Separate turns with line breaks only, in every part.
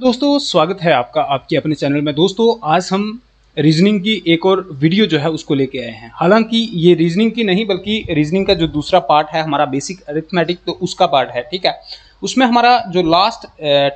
दोस्तों स्वागत है आपका आपके अपने चैनल में। दोस्तों आज हम रीजनिंग की एक और वीडियो जो है उसको लेके आए हैं। हालांकि ये रीजनिंग की नहीं बल्कि रीजनिंग का जो दूसरा पार्ट है हमारा बेसिक अरिथमेटिक, तो उसका पार्ट है। ठीक है, उसमें हमारा जो लास्ट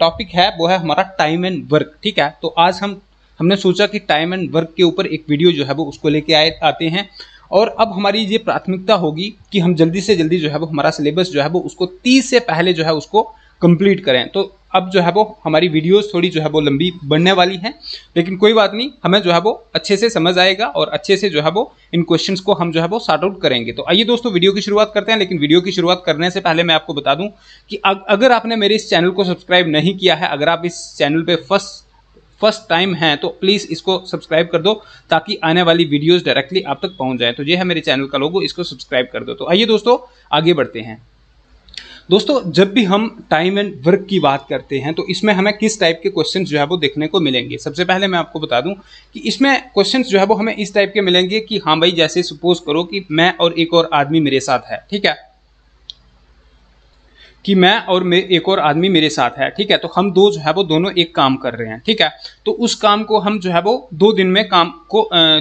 टॉपिक है वो है हमारा टाइम एंड वर्क। ठीक है, तो आज हमने सोचा कि टाइम एंड वर्क के ऊपर एक वीडियो जो है वो उसको लेके आते हैं। और अब हमारी ये प्राथमिकता होगी कि हम जल्दी से जल्दी जो है वो हमारा सिलेबस जो है वो उसको 30 से पहले जो है उसको कंप्लीट करें। तो अब जो है वो हमारी वीडियोस थोड़ी जो है वो लंबी बनने वाली हैं, लेकिन कोई बात नहीं, हमें जो है वो अच्छे से समझ आएगा और अच्छे से जो है वो इन क्वेश्चंस को हम जो है वो सॉर्ट आउट करेंगे। तो आइए दोस्तों वीडियो की शुरुआत करते हैं। लेकिन वीडियो की शुरुआत करने से पहले मैं आपको बता दूं कि अगर आपने मेरे इस चैनल को सब्सक्राइब नहीं किया है, अगर आप इस चैनल पे फर्स्ट टाइम है तो प्लीज़ इसको सब्सक्राइब कर दो ताकि आने वाली वीडियोस डायरेक्टली आप तक पहुंच जाए। तो ये है मेरे चैनल का लोगो, इसको सब्सक्राइब कर दो। तो आइए दोस्तों आगे बढ़ते हैं। दोस्तों जब भी हम टाइम एंड वर्क की बात करते हैं तो इसमें हमें किस टाइप के क्वेश्चंस जो है वो देखने को मिलेंगे। सबसे पहले मैं आपको बता दूं कि इसमें क्वेश्चंस जो है वो हमें इस टाइप के मिलेंगे कि हाँ भाई, जैसे सपोज करो कि मैं और एक और आदमी मेरे साथ है। ठीक है, कि मैं और एक और आदमी मेरे साथ है। ठीक है, तो हम दो जो है वो दोनों एक काम कर रहे हैं। ठीक है, तो उस काम को हम जो है वो 2 दिन में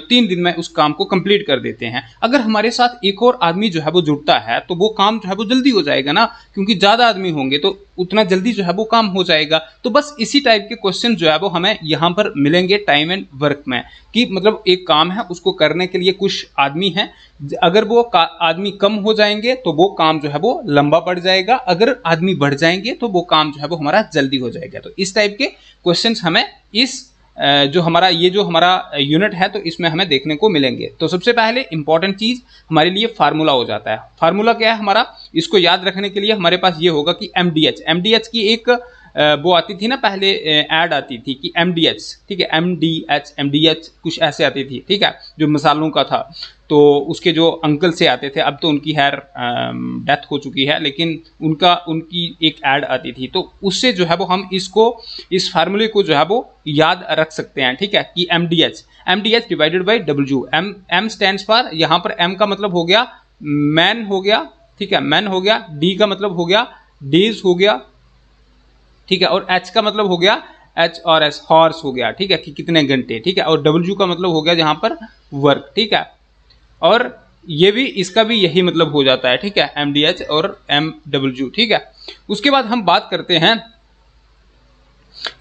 3 दिन में उस काम को कंप्लीट कर देते हैं। अगर हमारे साथ एक और आदमी जो है वो जुड़ता है तो वो काम जो है वो जल्दी हो जाएगा ना, क्योंकि ज्यादा आदमी होंगे तो उतना जल्दी जो है वो काम हो जाएगा। तो बस इसी टाइप के क्वेश्चन जो है वो हमें यहाँ पर मिलेंगे टाइम एंड वर्क में, कि मतलब एक काम है उसको करने के लिए कुछ आदमी हैं, अगर वो आदमी कम हो जाएंगे तो वो काम जो है वो लंबा पड़ जाएगा, अगर आदमी बढ़ जाएंगे तो वो काम जो है वो हमारा जल्दी हो जाएगा। तो इस टाइप के क्वेश्चंस हमें इस जो हमारा यूनिट है तो इसमें हमें देखने को मिलेंगे। तो सबसे पहले इंपॉर्टेंट चीज हमारे लिए फार्मूला हो जाता है। फार्मूला क्या है हमारा, इसको याद रखने के लिए हमारे पास ये होगा कि एमडीएच की एक वो आती थी ना, पहले ऐड आती थी कि एमडीएच। ठीक है, एमडीएच कुछ ऐसे आती थी। ठीक है, जो मसालों का था, तो उसके जो अंकल से आते थे, अब तो उनकी खैर डेथ हो चुकी है, लेकिन उनकी एक ऐड आती थी, तो उससे जो है वो हम इस फार्मूले को जो है वो याद रख सकते हैं। ठीक है, कि MDH divided by W. M stands for, यहाँ पर एम का मतलब हो गया मैन हो गया। ठीक है, मैन हो गया। डी का मतलब हो गया डेज हो गया। ठीक है, और एच का मतलब हो गया एच और एस हॉर्स हो गया। ठीक है, कि कितने घंटे। ठीक है, और डब्ल्यू का मतलब हो गया जहां पर वर्क। ठीक है, और ये भी इसका भी यही मतलब हो जाता है। ठीक है, एमडीएच और एमडब्ल्यू। ठीक है, उसके बाद हम बात करते हैं,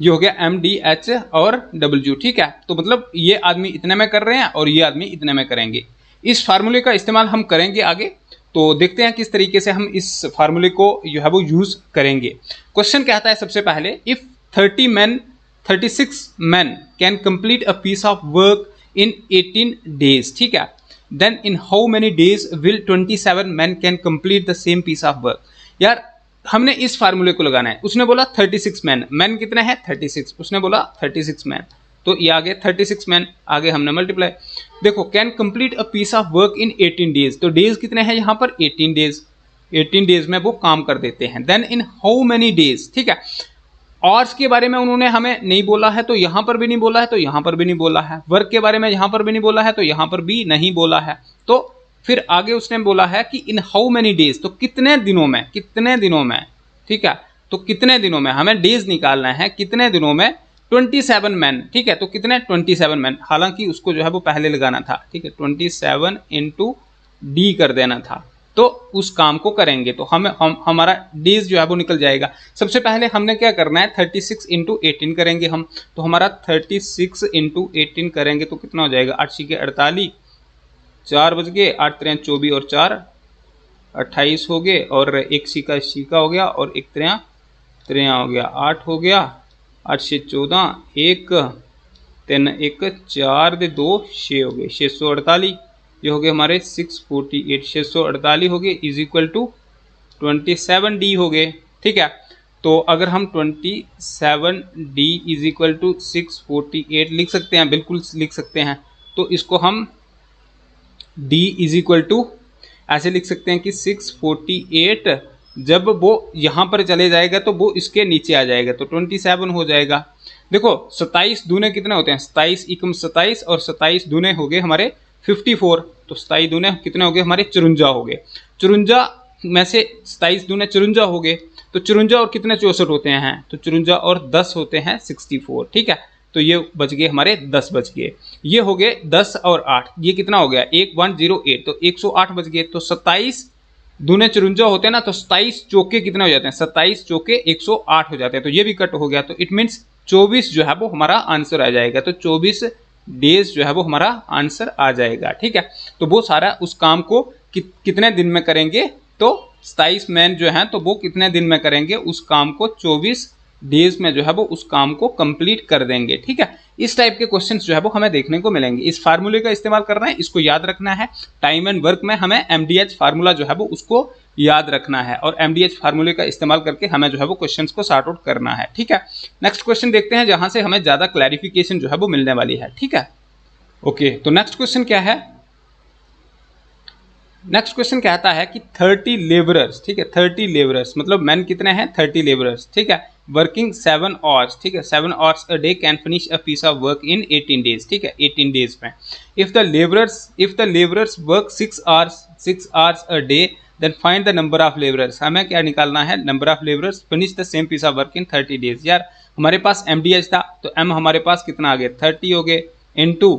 ये हो गया एमडीएच और डब्ल्यू। ठीक है, तो मतलब ये आदमी इतने में कर रहे हैं और ये आदमी इतने में करेंगे। इस फार्मूले का इस्तेमाल हम करेंगे आगे, तो देखते हैं किस तरीके से हम इस फार्मूले को जो है वो यूज करेंगे। क्वेश्चन कहता है सबसे पहले, if 36 men can complete a piece of work in 18 days. ठीक है, then in how many days will 27 men can complete the same piece of work. यार हमने इस फार्मूले को लगाना है। उसने बोला 36 मैन कितने हैं 36, उसने बोला 36 मैन, तो ये आगे 36 मैन, आगे हमने मल्टीप्लाई। देखो, can complete a piece of work in 18 days, तो डेज कितने हैं यहाँ पर 18 डेज में वो काम कर देते हैं। Then in how many days. ठीक है, आवर्स के बारे में उन्होंने हमें नहीं बोला है, तो यहाँ पर भी नहीं बोला है, तो यहाँ पर भी नहीं बोला है। वर्क के बारे में यहाँ पर भी नहीं बोला है, तो यहाँ पर भी नहीं बोला है। तो फिर आगे उसने बोला है कि इन हाउ मेनी डेज, तो कितने दिनों में। ठीक है, तो कितने दिनों में हमें डेज निकालना है, कितने दिनों में 27 मैन। ठीक है, तो कितने 27 मैन, हालांकि उसको जो है वो पहले लगाना था। ठीक है, 27 इंटू डी कर देना था, तो उस काम को करेंगे तो हमारा डेज जो है वो निकल जाएगा। सबसे पहले हमने क्या करना है, 36 इंटू 18 करेंगे हम, तो हमारा 36 इंटू 18 करेंगे तो कितना हो जाएगा, 8 के 48, 4 बज गए, 8 3 24 और 4 28 हो गए, और एक सीका हो गया, और एक 3 हो गया, 8 हो गया, 8 से 14, 1 3 1 4 दे 2 6 हो गए, 648। ये हो गए हमारे 648, 648 हो गए इज इक्वल टू 27 डी हो गए। ठीक है, तो अगर हम 27 डी इज इक्वल टू 648 लिख सकते हैं, बिल्कुल लिख सकते हैं। तो इसको हम d इज इक्वल टू ऐसे लिख सकते हैं कि 648 जब वो यहाँ पर चले जाएगा तो वो इसके नीचे आ जाएगा, तो 27 हो जाएगा। देखो 27 दूने कितने होते हैं, 27 एकम 27, और 27 दूने हो गए हमारे 54, तो 27 दूने कितने हो गए हमारे 54 हो गए। 54 में से 27 दूने 54 हो गए, तो 54 और कितने 64 होते हैं, तो 54 और 10 होते हैं 64, ठीक है। तो ये बच गए हमारे 10 बच गए, ये हो गए 10 और 8, ये कितना हो गया 1108, तो 108 बच गए। तो 27 दूने 54 होते हैं ना, तो 27 चौके कितने हो जाते हैं, 27 चौके 108 हो जाते हैं, तो ये भी कट हो गया। तो इट मीन्स 24 जो है वो हमारा आंसर आ जाएगा। तो 24 डेज जो है वो हमारा आंसर आ जाएगा, ठीक है। तो वो सारा उस काम को कितने दिन में करेंगे, तो 27 मैन जो है तो वो कितने दिन में करेंगे उस काम को, 24 डेज में जो है वो उस काम को कंप्लीट कर देंगे, ठीक है। इस टाइप के क्वेश्चंस जो है वो हमें देखने को मिलेंगे। इस फार्मूले का इस्तेमाल करना है, इसको याद रखना है। टाइम एंड वर्क में हमें एमडीएच फार्मूला जो है वो उसको याद रखना है, और एमडीएच फार्मूले का इस्तेमाल करके हमें जो है वो क्वेश्चंस को सॉर्ट आउट करना है, ठीक है। नेक्स्ट क्वेश्चन देखते हैं, जहां से हमें ज्यादा क्लैरिफिकेशन जो है वो मिलने वाली है, ठीक है। ओके, तो नेक्स्ट क्वेश्चन क्या है, नेक्स्ट क्वेश्चन कहता है कि 30 लेबरर्स, ठीक है, 30 लेबरर्स मतलब मैन कितने हैं, 30 लेबरर्स, ठीक है, वर्किंग 7 आवर्स, ठीक है, 7 hours a day can finish a piece of work in 18 days, ठीक है, 18 डेज में। If the labourers work 6 hours a day, then find the number of labourers. हमें क्या निकालना है, number of labourers finish the same piece of work in 30 days. यार हमारे पास एमडीएच था, तो एम हमारे पास कितना आ गया 30 हो गए, इनटू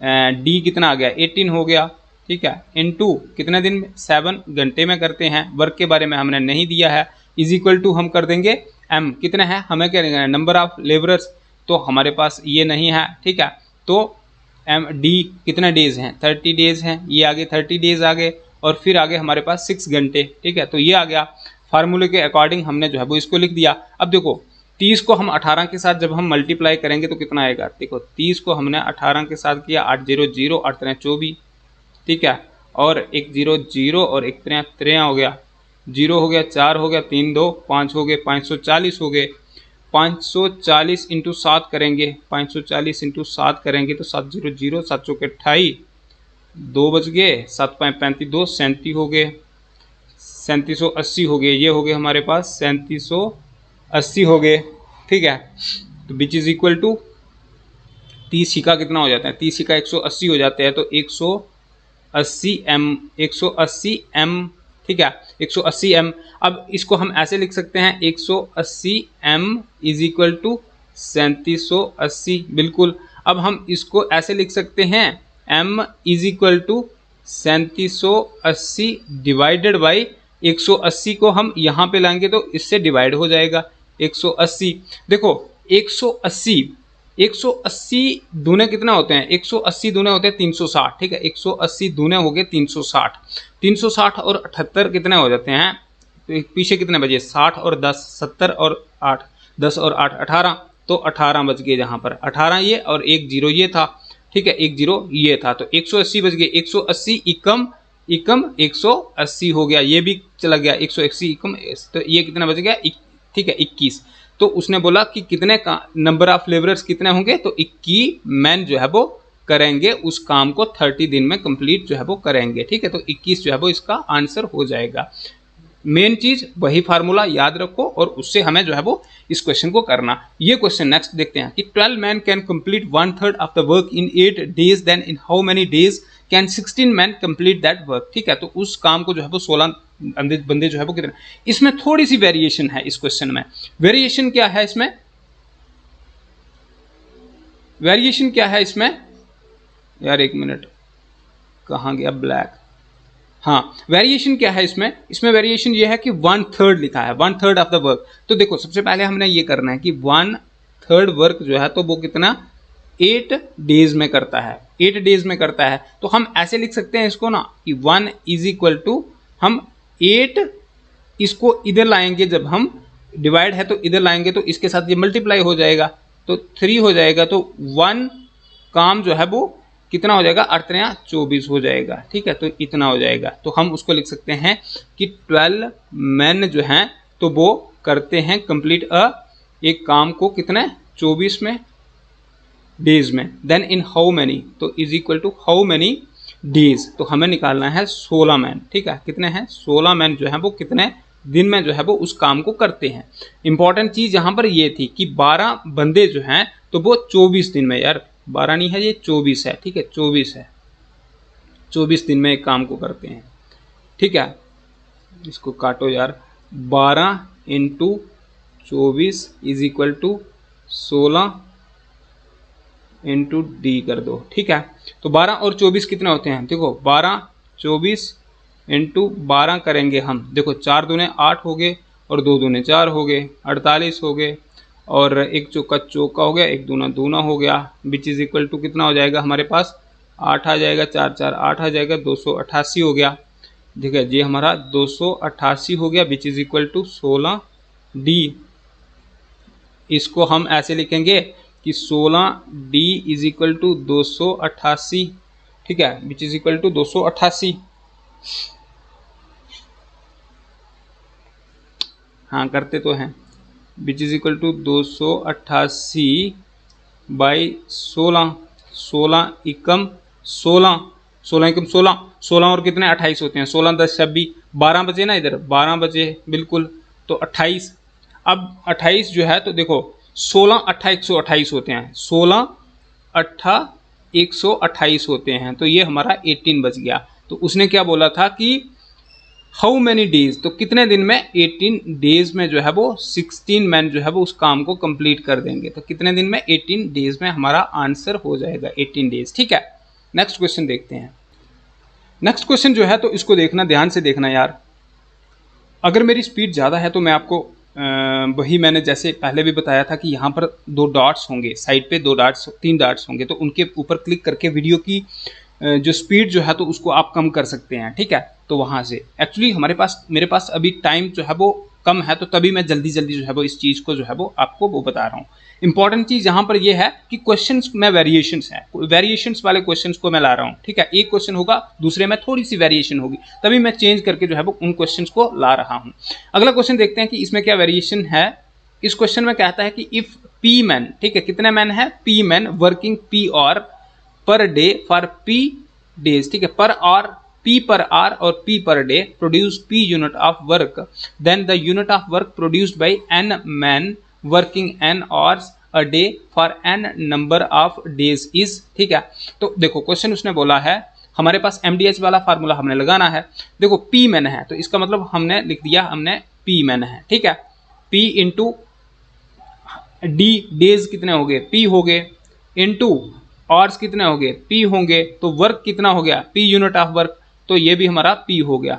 डी कितना आ गया 18 हो गया, ठीक है, इनटू कितने दिन में 7 घंटे में करते हैं, वर्क के बारे में हमने नहीं दिया है, इज इक्वल टू हम कर देंगे एम कितना है, हमें क्या देंगे नंबर ऑफ लेबरर्स, तो हमारे पास ये नहीं है, ठीक है। तो एम डी कितने डेज हैं 30 डेज हैं, ये आगे 30 डेज आ गए, और फिर आगे हमारे पास 6 घंटे, ठीक है। तो ये आ गया, फार्मूले के अकॉर्डिंग हमने जो है वो इसको लिख दिया। अब देखो 30 को हम 18 के साथ जब हम मल्टीप्लाई करेंगे तो कितना आएगा, देखो 30 को हमने 18 के साथ किया, 8 0 0 8 3 24, ठीक है, और एक 0 0 और एक 3 3 हो गया, 0 हो गया, 4 हो गया, 3 2 5 हो गए, 540 हो गए। 540 इंटू 7 करेंगे, 540 इंटू 7 करेंगे तो 7 0 0 7 चौके 28, 2 बच गए, 7 5 35 2 37 हो गए, 3780 हो गए, ये हो गए हमारे पास 3780 हो गए, ठीक है। तो विच इज इक्वल टू 30 का कितना हो जाता है, 30 का 180 हो जाते हैं, तो 180 एम, ठीक है, 180 एम। अब इसको हम ऐसे लिख सकते हैं 180 एम इज इक्वल टू 3780, बिल्कुल। अब हम इसको ऐसे लिख सकते हैं M is equal to 3780 divided by 180 को हम यहाँ पे लाएंगे तो इससे डिवाइड हो जाएगा 180। देखो 180 दूने कितना होते हैं, 180 दूने होते हैं 360, ठीक है, 180 दूने हो गए 360, 360 और 78 कितने हो जाते हैं, तो पीछे कितने बजे 60 और 10 70 और 8 10 और 8 18, तो 18 बच गए, जहाँ पर 18 ये और एक जीरो ये था, ठीक है, एक जीरो ये था, तो 180 बच गए, 180 इकम 180 हो गया, ये भी चला गया 180 इकम, तो ये कितना बच गया, ठीक है 21। तो उसने बोला कि कितने का नंबर ऑफ लेबरर्स कितने होंगे, तो 21 मैन जो है वो करेंगे उस काम को 30 दिन में कंप्लीट जो है वो करेंगे, ठीक है। तो 21 जो है वो इसका आंसर हो जाएगा। मेन चीज वही फार्मूला याद रखो और उससे हमें जो है वो इस क्वेश्चन को करना। ये क्वेश्चन नेक्स्ट देखते हैं कि 12 man can complete 1/3 of the work in 8 days, then in how many days can 16 man complete that work, ठीक है। तो उस काम को जो है वो 16 बंदे जो है वो कितने, इसमें थोड़ी सी वेरिएशन है इस क्वेश्चन में। वेरिएशन क्या है इसमें, वेरिएशन क्या है इसमें यार, एक मिनट कहाँ गया ब्लैक, हाँ वेरिएशन क्या है इसमें, इसमें वेरिएशन ये है कि 1/3 लिखा है, 1/3 ऑफ द वर्क। तो देखो सबसे पहले हमने ये करना है कि 1/3 वर्क जो है तो वो कितना 8 डेज में करता है, 8 डेज में करता है। तो हम ऐसे लिख सकते हैं इसको ना कि 1 इज इक्वल टू हम 8 इसको इधर लाएंगे, जब हम डिवाइड है तो इधर लाएंगे तो इसके साथ ये मल्टीप्लाई हो जाएगा तो 3 हो जाएगा, तो 1 काम जो है वो कितना हो जाएगा 8 24 हो जाएगा, ठीक है। तो इतना हो जाएगा, तो हम उसको लिख सकते हैं कि 12 मैन जो हैं तो वो करते हैं कंप्लीट एक काम को कितने 24 में डेज में, देन इन हाउ मैनी, तो is equal to how many days, तो हमें निकालना है 16 मैन, ठीक है। कितने हैं 16 मैन जो है वो कितने दिन में जो है वो उस काम को करते हैं। इंपॉर्टेंट चीज यहाँ पर ये थी कि 12 बंदे जो हैं तो वो 24 दिन में, यार 12 नहीं है ये 24 है, ठीक है 24 है, 24 दिन में एक काम को करते हैं, ठीक है। इसको काटो यार, 12 into 24 is equal to 16 into D कर दो। ठीक है, तो 12 और 24 कितने होते हैं, देखो 12 24 इंटू 12 करेंगे हम, देखो 4 दूने 8 हो गए और 2 दूने 4 हो गए, 48 हो गए, और एक चौका चौका हो गया, एक दूना दूना हो गया, विच इज इक्वल टू कितना हो जाएगा हमारे पास 8 आ जाएगा, 4 4 8 आ जाएगा, 288 हो गया। ठीक है, ये हमारा 288 हो गया, which is equal to 16 D. इसको हम ऐसे लिखेंगे कि 16 डी इज इक्वल टू 288। ठीक है, विच इज इक्वल टू 288। हाँ करते तो हैं, which is equal to 288 by 16, 16 एकम 16, 16 एकम 16, 16 और कितने 28 होते हैं, 16 10 26, 12 बजे ना, इधर 12 बजे बिल्कुल, तो 28। अब 28 जो है तो देखो 16 8 128 होते हैं, 16 8 128 होते हैं, तो ये हमारा 18 बच गया। तो उसने क्या बोला था कि हाउ मैनी डेज, तो कितने दिन में, 18 डेज में जो है वो 16 मैन जो है वो उस काम को कंप्लीट कर देंगे। तो कितने दिन में, 18 डेज में हमारा आंसर हो जाएगा 18 डेज। ठीक है, नेक्स्ट क्वेश्चन देखते हैं। नेक्स्ट क्वेश्चन जो है तो इसको देखना, ध्यान से देखना यार। अगर मेरी स्पीड ज़्यादा है तो मैं आपको वही मैंने जैसे पहले भी बताया था कि यहाँ पर 2 डॉट्स होंगे, साइड पे 2 डॉट्स 3 डॉट्स होंगे, तो उनके ऊपर क्लिक करके वीडियो की जो स्पीड जो है तो उसको आप कम कर सकते हैं। ठीक है, तो वहाँ से एक्चुअली मेरे पास अभी टाइम जो है वो कम है, तो तभी मैं जल्दी जल्दी जो है वो इस चीज़ को जो है वो आपको वो बता रहा हूँ। इंपॉर्टेंट चीज़ यहाँ पर ये है कि क्वेश्चंस में वेरिएशंस हैं, वेरिएशंस वाले क्वेश्चंस को मैं ला रहा हूँ। ठीक है, एक क्वेश्चन होगा, दूसरे में थोड़ी सी वेरिएशन होगी, तभी मैं चेंज करके जो है वो उन क्वेश्चंस को ला रहा हूँ। अगला क्वेश्चन देखते हैं कि इसमें क्या वेरिएशन है। इस क्वेश्चन में कहता है कि इफ पी मैन, ठीक है कितने मैन है, पी मैन वर्किंग पी और per day for P days. ठीक है, per hour, P per hour और P per day produce P unit of work, then the unit of work produced by n man working n hours a day for n number of days is। ठीक है, तो देखो question उसने बोला है, हमारे पास MDH वाला फार्मूला हमने लगाना है। देखो P मैन है तो इसका मतलब हमने लिख दिया, हमने P मैन है। ठीक है, P इंटू D डेज कितने हो गए, P हो गए, इंटू आवर्स कितने हो गए, P होंगे, तो वर्क कितना हो गया, P यूनिट ऑफ वर्क, तो ये भी हमारा P हो गया।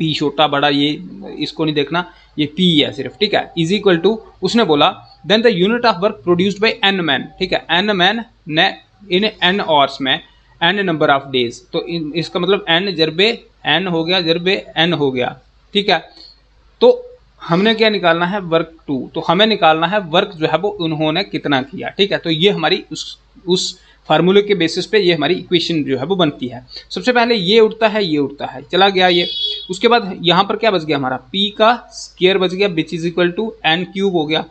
P छोटा बड़ा ये इसको नहीं देखना, ये P है सिर्फ। ठीक है, इज इक्वल टू उसने बोला then the unit of work produced by n man. ठीक है, n मैन ने इन n आवर्स में n नंबर ऑफ डेज, तो इसका मतलब n जरबे n हो गया, जरबे n हो गया। ठीक है, तो हमने क्या निकालना है, वर्क 2, तो हमें निकालना है वर्क जो है वो उन्होंने कितना किया। ठीक है, तो ये हमारी उस फार्मूले के बेसिस पे ये हमारी इक्वेशन जो है वो बनती है। सबसे पहले ये उठता है, ये उठता है, चला गया ये। उसके बाद यहाँ पर क्या बच गया हमारा, p का स्क्वायर बच गया, which is equal to n cube हो गया।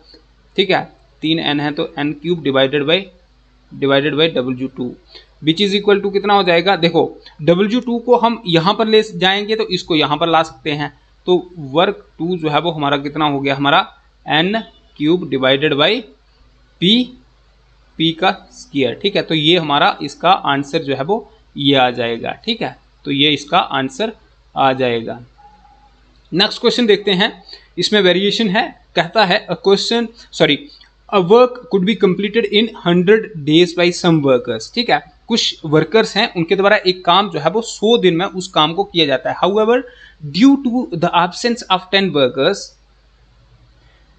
ठीक है, 3n है तो n cube divided by W2, which is equal to कितना हो जाएगा, देखो W2 को हम यहाँ पर ले जाएंगे तो इसको यहाँ पर ला सकते हैं, तो वर्क 2 जो है वो हमारा कितना हो गया, हमारा n cube divided by p का स्क्वायर। ठीक है, तो ये हमारा इसका आंसर जो है वो ये आ जाएगा। ठीक है, तो ये इसका आंसर आ जाएगा। नेक्स्ट क्वेश्चन देखते हैं, इसमें वेरिएशन है, कहता है a work could be completed in 100 days by some workers. ठीक है, कुछ वर्कर्स हैं उनके द्वारा एक काम जो है वो 100 दिन में उस काम को किया जाता है। However due to the absence of 10 workers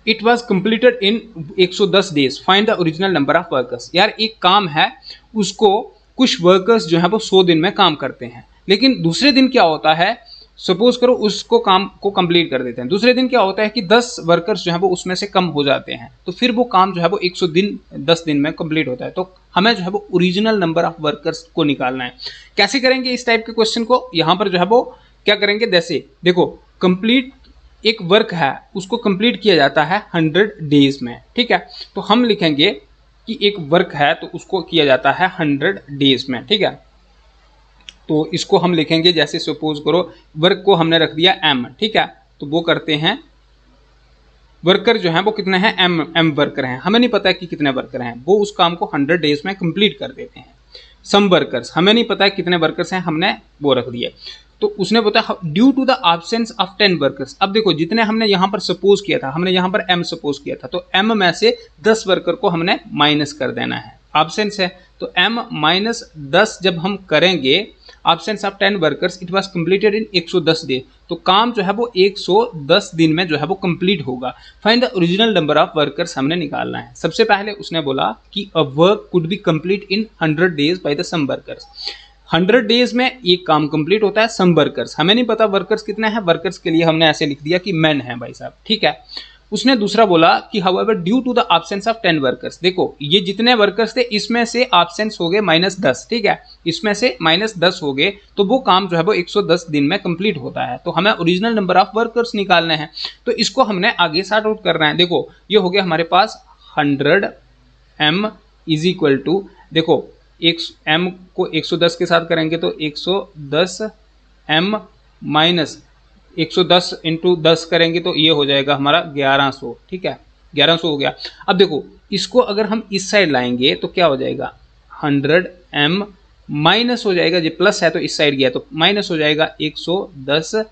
it was completed in 110 days, find the original number of workers. यार एक काम है, उसको कुछ वर्कर्स जो है वो 100 दिन में काम करते हैं, लेकिन दूसरे दिन क्या होता है, सपोज करो उसको काम को कंप्लीट कर देते हैं, दूसरे दिन क्या होता है कि 10 वर्कर्स जो है वो उसमें से कम हो जाते हैं, तो फिर वो काम जो है वो 110 दिन में कंप्लीट होता है। तो हमें जो है वो ओरिजिनल नंबर ऑफ वर्कर्स को निकालना है। कैसे करेंगे इस टाइप के क्वेश्चन को, यहाँ पर जो है वो क्या करेंगे, जैसे देखो कंप्लीट एक वर्क है उसको कंप्लीट किया जाता है 100 डेज में। ठीक है, तो हम लिखेंगे कि एक वर्क है तो उसको किया जाता है 100 डेज में। ठीक है, तो इसको हम लिखेंगे, जैसे सपोज करो वर्क को हमने रख दिया m। ठीक है, तो वो करते हैं, वर्कर जो हैं वो कितने हैं, m वर्कर हैं, हमें नहीं पता है कि कितने वर्कर हैं, वो उस काम को 100 डेज में कंप्लीट कर देते हैं। सम वर्कर्स हमें नहीं पता है कितने वर्कर्स हैं, हमने वो रख दिए। तो उसने बताया due to the absence of 10 workers. अब देखो जितने हमने यहाँ पर सपोज किया था, हमने यहाँ पर m सपोज किया था, तो m में से 10 वर्कर को हमने माइनस कर देना है, एब्सेंस है तो m माइनस 10 जब हम करेंगे, absence of 10 workers it was completed in 110 day, तो काम जो है वो 110 दिन में जो है वो कंप्लीट होगा। Find the original number of workers हमने निकालना है। सबसे पहले उसने बोला कि a work could be complete in 100 days by the some workers. 100 days में एक काम कंप्लीट होता है, सम वर्कर्स हमें नहीं पता वर्कर्स कितने हैं, वर्कर्स के लिए हमने ऐसे लिख दिया कि मैन है भाई साहब, ठीक है। उसने दूसरा बोला कि however due to the absence of 10 workers, देखो ये जितने वर्कर्स थे इसमें से एब्सेंस हो गए -10, ठीक है, इसमें से -10 हो गए, तो वो काम जो है वो 110 दिन में कंप्लीट होता है। तो हमें ओरिजिनल नंबर ऑफ वर्कर्स निकालने हैं, तो इसको हमने आगे सॉर्ट आउट करना है। देखो ये हो गया हमारे पास 100 m इज इक्वल टू, देखो m को 110 के साथ करेंगे तो 110 m माइनस 110 इंटू 10 करेंगे तो ये हो जाएगा हमारा 1100, ठीक है, 1100 हो गया। अब देखो इसको अगर हम इस साइड लाएंगे तो क्या हो जाएगा, 100 m माइनस हो जाएगा, ये प्लस है तो इस साइड गया तो माइनस हो जाएगा, 110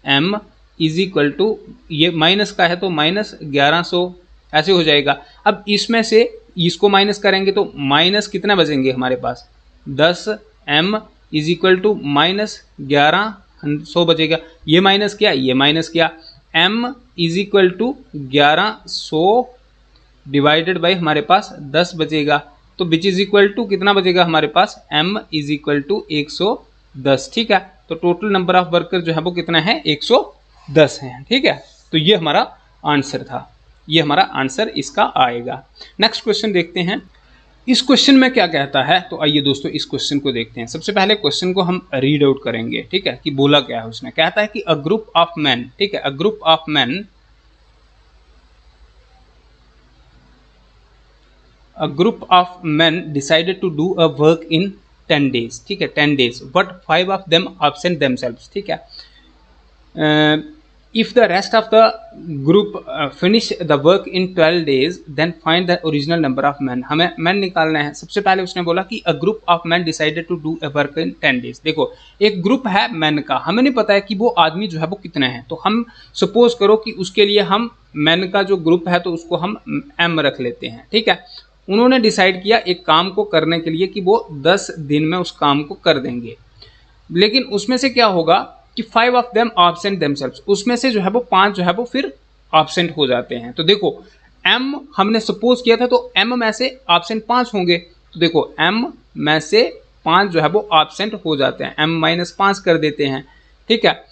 m इज इक्वल टू, ये माइनस का है तो माइनस 1100 ऐसे हो जाएगा। अब इसमें से इसको माइनस करेंगे तो माइनस कितना बचेंगे हमारे पास, 10 m is equal to minus 1100 बचेगा। ये माइनस किया, ये माइनस किया, m is equal to 1100 divided by हमारे पास 10 बचेगा, तो विच इज इक्वल टू कितना बचेगा हमारे पास, m इज इक्वल टू 110, ठीक है। तो टोटल नंबर ऑफ वर्कर जो है वो कितना है, 110 है, ठीक है। तो ये हमारा आंसर था, ये हमारा आंसर इसका आएगा। नेक्स्ट क्वेश्चन देखते हैं, इस क्वेश्चन में क्या कहता है। तो आइए दोस्तों इस क्वेश्चन को देखते हैं। सबसे पहले क्वेश्चन को हम रीड आउट करेंगे, ठीक है, कि बोला क्या है उसने। कहता है कि अ ग्रुप ऑफ मैन, ठीक है, a group of man, a group of men decided to do a work in 10 days, ठीक है, 10 days, but 5 of them absent themselves, ठीक है। If the rest of the group finish the work in 12 days, then find the original number of men। हमें men निकालना है। सबसे पहले उसने बोला कि a group of men decided to do a work in 10 days। देखो एक ग्रुप है men का, हमें नहीं पता है कि वो आदमी जो है वो कितने हैं, तो हम सपोज करो कि उसके लिए हम men का जो ग्रुप है तो उसको हम m रख लेते हैं, ठीक है। उन्होंने डिसाइड किया एक काम को करने के लिए कि वो 10 दिन में उस काम को कर देंगे, लेकिन उसमें से क्या होगा कि 5 ऑफ देम एब्सेंट देमसेल्व्स, उसमें से जो है वो 5 जो है वो फिर एब्सेंट हो जाते हैं। तो देखो m हमने सपोज किया था, तो m में से एब्सेंट 5 होंगे, तो देखो m में से 5 जो है वो एब्सेंट हो जाते हैं, m माइनस 5 कर देते हैं, ठीक है।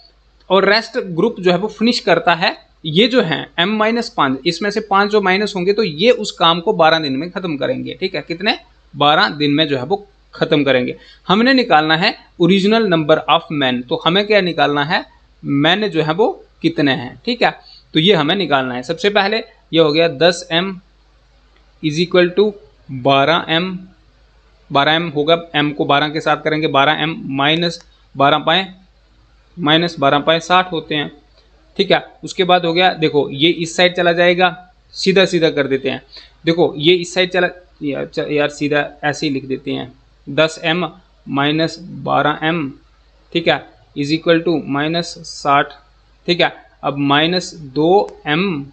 और रेस्ट ग्रुप जो है वो फिनिश करता है, ये जो है m माइनस 5, इसमें से 5 जो माइनस होंगे तो ये उस काम को 12 दिन में खत्म करेंगे, ठीक है, कितने, 12 दिन में जो है वो खत्म करेंगे। हमने निकालना है ओरिजिनल नंबर ऑफ मैन, तो हमें क्या निकालना है, मैन जो है वो कितने हैं, ठीक है। तो ये हमें निकालना है। सबसे पहले ये हो गया 10m is equal to 12m, 12m होगा, m को 12 के साथ करेंगे, 12m माइनस 12 पाए 60 होते हैं, ठीक है। उसके बाद हो गया, देखो ये इस साइड चला जाएगा, सीधा सीधा कर देते हैं, देखो ये इस साइड चला, यार सीधा ऐसे ही लिख देते हैं, 10m माइनस 12m, ठीक है, इज इक्वल टू माइनस 60, ठीक है। अब minus 2m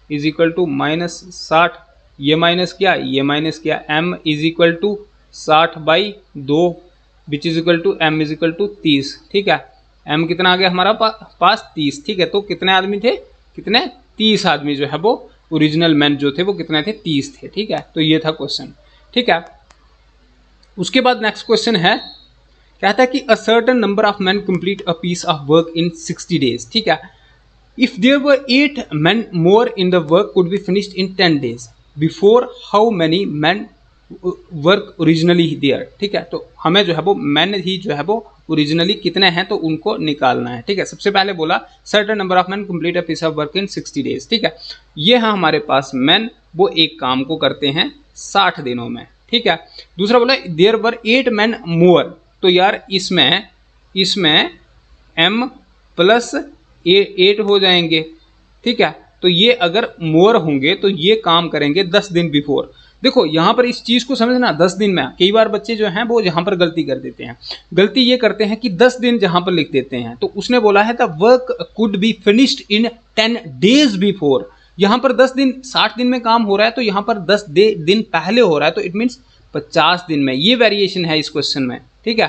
is equal to minus 60, ये माइनस किया, ये माइनस किया, m is equal to 60 by 2 which is equal to m is equal to 30, ठीक है। m कितना आ गया हमारा पास 30, ठीक है। तो कितने आदमी थे, कितने, 30 आदमी जो है वो ओरिजिनल मैन जो थे वो कितने थे, 30 थे, ठीक है। तो ये था क्वेश्चन, ठीक है। उसके बाद नेक्स्ट क्वेश्चन है, कहता है कि a certain number of man complete a piece of work in 60 days, ठीक है। If there were 8 man more in the work could be finished in 10 days, before how many man work originally there, ठीक है। तो हमें जो है वो man ही जो है वो ओरिजिनली कितने हैं तो उनको निकालना है, ठीक है। सबसे पहले बोला certain number of man complete a piece of work in 60 days, ठीक है। ये है हमारे पास मैन, वो एक काम को करते हैं 60 दिनों में, ठीक है। दूसरा बोला देयर वर 8 मैन मोर, तो यार इसमें m प्लस 8 हो जाएंगे, ठीक है। तो ये अगर मोर होंगे तो ये काम करेंगे 10 दिन बिफोर, देखो यहाँ पर इस चीज को समझना, 10 दिन में, कई बार बच्चे जो हैं वो यहाँ पर गलती कर देते हैं। गलती ये करते हैं कि 10 दिन जहां पर लिख देते हैं, तो उसने बोला है the work could be finished in 10 days before. यहाँ पर 10 दिन, 60 दिन में काम हो रहा है, तो यहाँ पर 10 दिन पहले हो रहा है, तो इट मीन्स 50 दिन में। ये वेरिएशन है इस क्वेश्चन में, ठीक है।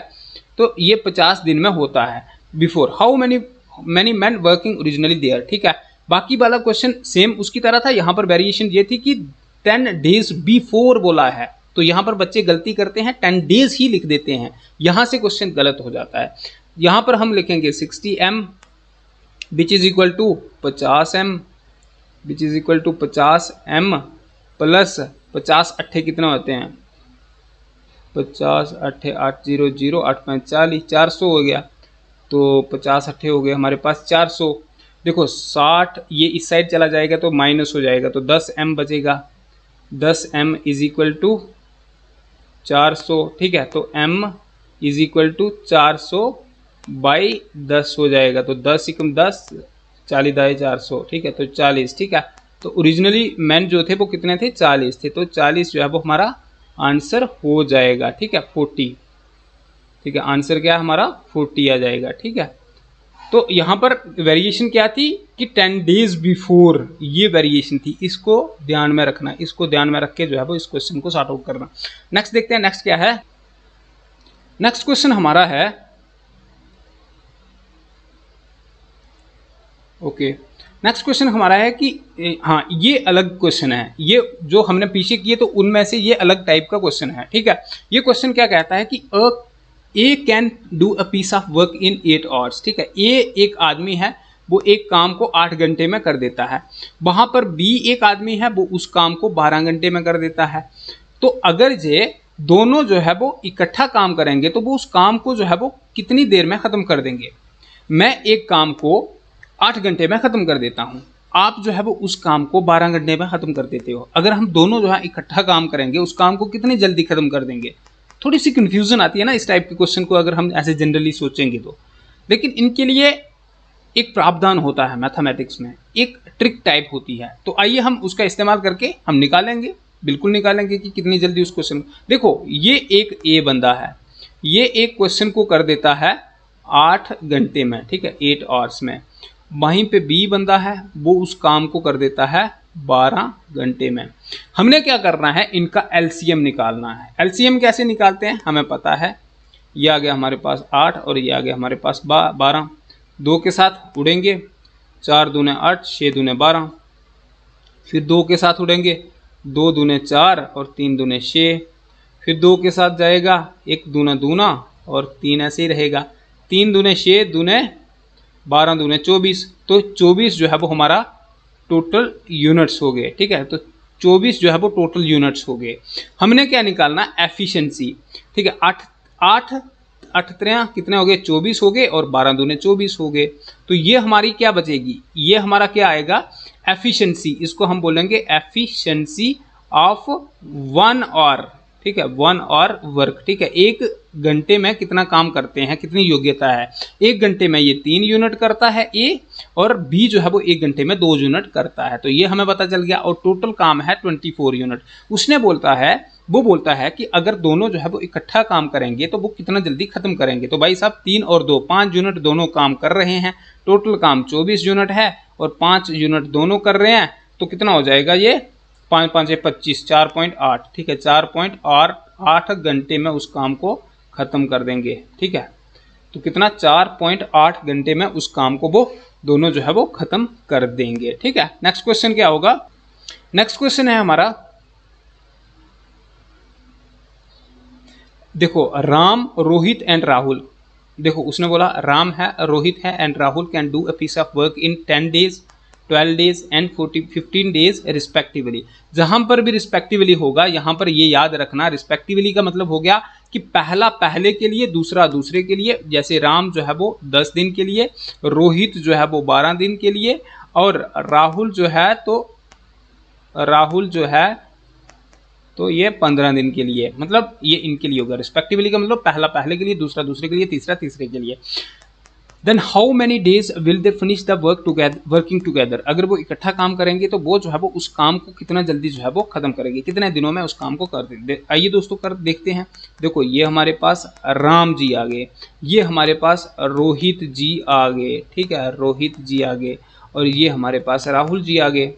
तो ये 50 दिन में होता है before. How many man working originally there, ठीक है। बाकी वाला क्वेश्चन सेम उसकी तरह था, यहाँ पर वेरिएशन ये थी कि 10 डेज बिफोर बोला है, तो यहाँ पर बच्चे गलती करते हैं, 10 डेज ही लिख देते हैं, यहाँ से क्वेश्चन गलत हो जाता है। यहाँ पर हम लिखेंगे 60m which is equal to 50m which is equal to 50m plus 50 अट्ठे कितने होते हैं, 50 अट्ठे 800 8 5 40, 400 हो गया। तो 50 अट्ठे हो गए हमारे पास 400। देखो 60 ये इस साइड चला जाएगा तो माइनस हो जाएगा, तो 10m बचेगा। 10m इज इक्वल टू 400, ठीक है। तो m is equal to 400 by 10 हो जाएगा, तो 10 एकम 10, 40 दाए 400, ठीक है। तो 40, ठीक है। तो ओरिजिनली मैन जो थे वो कितने थे, 40 थे, तो 40 जो है वो हमारा आंसर हो जाएगा, ठीक है, 40, ठीक है। आंसर क्या है हमारा 40 आ जाएगा, ठीक है। तो यहाँ पर वेरिएशन क्या थी कि 10 डेज बिफोर, ये वेरिएशन थी, इसको ध्यान में रखना, इसको ध्यान में रख के जो है वो इस क्वेश्चन को सॉर्ट आउट करना। नेक्स्ट देखते हैं, नेक्स्ट क्या है। नेक्स्ट क्वेश्चन हमारा है, ओके, नेक्स्ट क्वेश्चन हमारा है कि हाँ ये अलग क्वेश्चन है, ये जो हमने पीछे किए तो उनमें से ये अलग टाइप का क्वेश्चन है, ठीक है। ये क्वेश्चन क्या कहता है कि A can do a piece of work in 8 hours, ठीक है। ए एक आदमी है, वो एक काम को 8 घंटे में कर देता है। वहां पर बी एक आदमी है, वो उस काम को 12 घंटे में कर देता है। तो अगर ये दोनों जो है वो इकट्ठा काम करेंगे तो वो उस काम को जो है वो कितनी देर में ख़त्म कर देंगे। मैं एक काम को 8 घंटे में ख़त्म कर देता हूँ, आप जो है वो उस काम को 12 घंटे में ख़त्म कर देते हो। अगर हम दोनों जो है इकट्ठा काम करेंगे, उस काम को कितनी जल्दी ख़त्म कर देंगे। थोड़ी सी कन्फ्यूजन आती है ना इस टाइप के क्वेश्चन को अगर हम ऐसे जनरली सोचेंगे तो, लेकिन इनके लिए एक प्रावधान होता है मैथमेटिक्स में, एक ट्रिक टाइप होती है। तो आइए हम उसका इस्तेमाल करके हम निकालेंगे, बिल्कुल निकालेंगे कि कितनी जल्दी उस क्वेश्चन। देखो ये एक ए बंदा है, ये एक क्वेश्चन को कर देता है 8 घंटे में, ठीक है, 8 आवर्स में। वहीं पे बी बंदा है, वो उस काम को कर देता है 12 घंटे में। हमने क्या करना है, इनका एलसीएम निकालना है। एलसीएम कैसे निकालते हैं हमें पता है, ये आ गया हमारे पास 8 और ये आ गया हमारे पास 12। 2 के साथ उड़ेंगे, 4 दूने 8, 6 दूने 12। फिर 2 के साथ उड़ेंगे, 2 दूने 4 और 3 दूने 6। फिर 2 के साथ जाएगा, 1 दूना दूना और 3 ऐसे ही रहेगा। 3 दूने 6 दूने 12 दूने 24, तो 24 जो है वो हमारा टोटल यूनिट्स हो गए, ठीक है। तो 24 जो है वो टोटल यूनिट्स हो गए। हमने क्या निकालना, एफिशिएंसी, ठीक है। 8 3 कितने हो गए, 24 हो गए और 12 दूने 24 हो गए। तो ये हमारी क्या बचेगी, ये हमारा क्या आएगा, एफिशिएंसी। इसको हम बोलेंगे एफिशिएंसी ऑफ 1 आवर, ठीक है, 1 आवर वर्क, ठीक है। 1 घंटे में कितना काम करते हैं, कितनी योग्यता है। 1 घंटे में ये 3 यूनिट करता है ए, और बी जो है वो 1 घंटे में 2 यूनिट करता है। तो ये हमें पता चल गया। और टोटल काम है 24 यूनिट। उसने बोलता है कि अगर दोनों जो है वो इकट्ठा काम करेंगे तो वो कितना जल्दी खत्म करेंगे। तो भाई साहब 3 और 2 5 यूनिट दोनों काम कर रहे हैं, टोटल काम 24 यूनिट है और 5 यूनिट दोनों कर रहे हैं, तो कितना हो जाएगा ये 5 5 25, 4.8, ठीक है। 4.8 घंटे में उस काम को खत्म कर देंगे, ठीक है। तो कितना 4.8 घंटे में उस काम को वो दोनों जो है वो खत्म कर देंगे, ठीक है। नेक्स्ट क्वेश्चन क्या होगा, नेक्स्ट क्वेश्चन है हमारा, देखो राम, रोहित एंड राहुल। देखो उसने बोला राम है, रोहित है and Rahul can do a piece of work in 10 days, 12 days and 15 days respectively. जहां पर भी रिस्पेक्टिवली होगा, यहां पर ये याद रखना, रिस्पेक्टिवली का मतलब हो गया कि पहला पहले के लिए, दूसरा दूसरे के लिए। जैसे राम जो है वो 10 दिन के लिए, रोहित जो है वो 12 दिन के लिए, और राहुल जो है तो ये 15 दिन के लिए, मतलब ये इनके लिए होगा। रिस्पेक्टिवली का मतलब पहला पहले के लिए, दूसरा दूसरे के लिए, तीसरा तीसरे के लिए। Then how many days will they finish the working together, अगर वो इकट्ठा काम करेंगे तो वो जो है वो उस काम को कितना जल्दी जो है वो खत्म करेंगे, कितने दिनों में उस काम को कर देंगे। आइए दोस्तों कर देखते हैं। देखो ये हमारे पास राम जी आ गए, ये हमारे पास रोहित जी आ गए, ठीक है, रोहित जी आ गए, और ये हमारे पास राहुल जी आ गए,